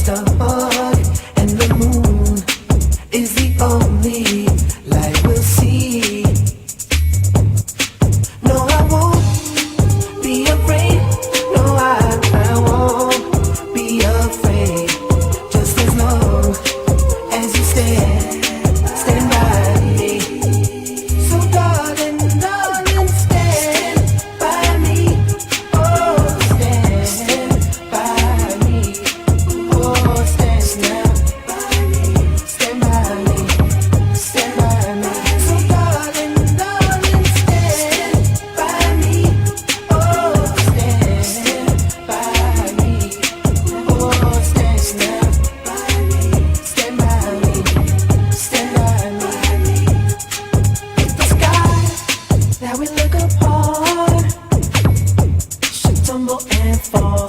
just a hug, and the moon is the only light we'll see. No, I won't be afraid. No, I won't be afraid. Just as long as you stand by me. So darling, darling, stand by me. Oh, stand by me. Oh, stand by me. Stand by me. Stand by me. So darling, darling, stand by me. Oh, stand by me. Oh, stand by me. Stand by me. Stand by me. If the sky that we look upon should tumble and fall,